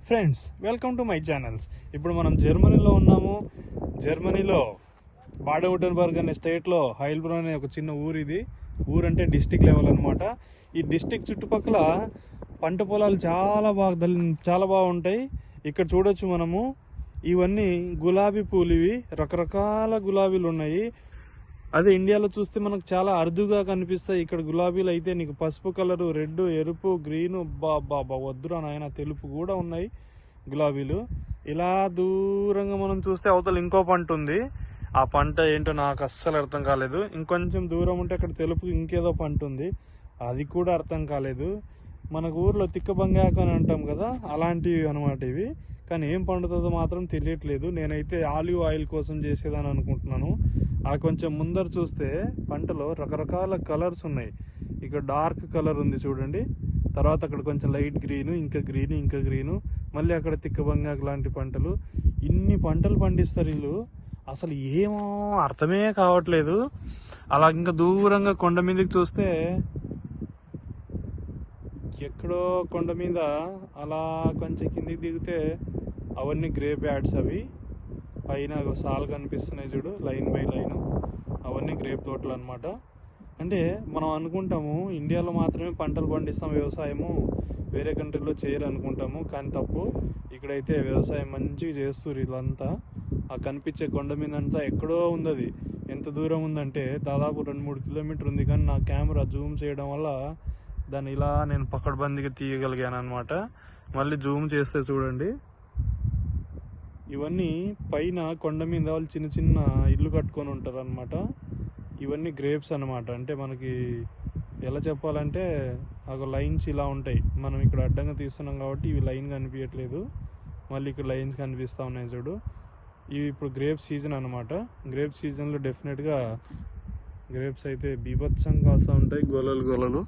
Friends, welcome to my channels. ఇప్పుడు మనం జర్మనీలో ఉన్నాము. జర్మనీలో బాడెన్-württemberg అనే స్టేట్లో హైల్బ్రోన్ అనే ఒక చిన్న ఊరు. ఇది ఊరంటే డిస్టిక్ లెవెల్ అనమాట. ఈ డిస్టిక్ చుట్టుపక్కల పంట పొలాలు చాలా బాగుంటాయి. ఇక్కడ చూడొచ్చు మనము. ఇవన్నీ గులాబీ పూలు. ఇవి రకరకాల గులాబీలు ఉన్నాయి. అదే ఇండియాలో చూస్తే మనకు చాలా అరుదుగా కనిపిస్తాయి. ఇక్కడ గులాబీలు అయితే నీకు పసుపు కలరు, రెడ్, ఎరుపు, గ్రీను, బాబా వద్దురా నాయన, తెలుపు కూడా ఉన్నాయి గులాబీలు. ఇలా దూరంగా మనం చూస్తే అవతల ఇంకో పంట ఉంది. ఆ పంట ఏంటో నాకు అస్సలు అర్థం కాలేదు. ఇంకొంచెం దూరం ఉంటే అక్కడ తెలుపు ఇంకేదో పంట ఉంది, అది కూడా అర్థం కాలేదు. మనకు ఊర్లో తిక్క బంగాకు అని అంటాం కదా, అలాంటివి అనమాట ఇవి. కానీ ఏం పండుతుందో మాత్రం తెలియట్లేదు. నేనైతే ఆలివ్ ఆయిల్ కోసం చేసేదని అనుకుంటున్నాను. ఆ కొంచెం ముందర చూస్తే పంటలో రకరకాల కలర్స్ ఉన్నాయి. ఇక్కడ డార్క్ కలర్ ఉంది చూడండి, తర్వాత అక్కడ కొంచెం లైట్ గ్రీను, ఇంకా గ్రీను, మళ్ళీ అక్కడ తిక్క బంగాకు లాంటి పంటలు. ఇన్ని పంటలు పండిస్తారు వీళ్ళు, అసలు ఏమో అర్థమే కావట్లేదు. అలా ఇంకా దూరంగా కొండ మీదకి చూస్తే ఎక్కడో కొండ మీద అలా కొంచెం కిందికి దిగితే అవన్నీ గ్రేప్ యాడ్స్. అవి పైన సాలు కనిపిస్తున్నాయి చూడు, లైన్ బై లైన్, అవన్నీ గ్రేప్ తోటలు అనమాట. అంటే మనం అనుకుంటాము ఇండియాలో మాత్రమే పంటలు పండిస్తాం, వ్యవసాయము వేరే కంట్రీలో చేయరు అనుకుంటాము. కానీ తప్పు. ఇక్కడైతే వ్యవసాయం మంచిగా చేస్తారు వీళ్ళంతా. ఆ కనిపించే కొండ మీద అంతా ఎక్కడో ఉంది. అది ఎంత దూరం ఉందంటే దాదాపు 2-3 కిలోమీటర్ ఉంది. కానీ నా కెమెరా జూమ్ చేయడం వల్ల దాన్ని ఇలా నేను పకడ్బందీగా తీయగలిగాను అనమాట. మళ్ళీ జూమ్ చేస్తే చూడండి, ఇవన్నీ పైన కొండ మీద వాళ్ళు చిన్న చిన్న ఇల్లు కట్టుకొని ఉంటారు అనమాట. ఇవన్నీ గ్రేప్స్ అనమాట. అంటే మనకి ఎలా చెప్పాలంటే ఒక లైన్స్ ఇలా ఉంటాయి. మనం ఇక్కడ అడ్డంగా తీస్తున్నాం కాబట్టి ఇవి లైన్ కనిపించట్లేదు, మళ్ళీ ఇక్కడ లైన్స్ కనిపిస్తూ ఉన్నాయి చూడు. ఇవి ఇప్పుడు గ్రేప్ సీజన్ అనమాట. గ్రేప్ సీజన్లో డెఫినెట్గా గ్రేప్స్ అయితే బీభత్సంగా కాస్తూ ఉంటాయి, గొలలు.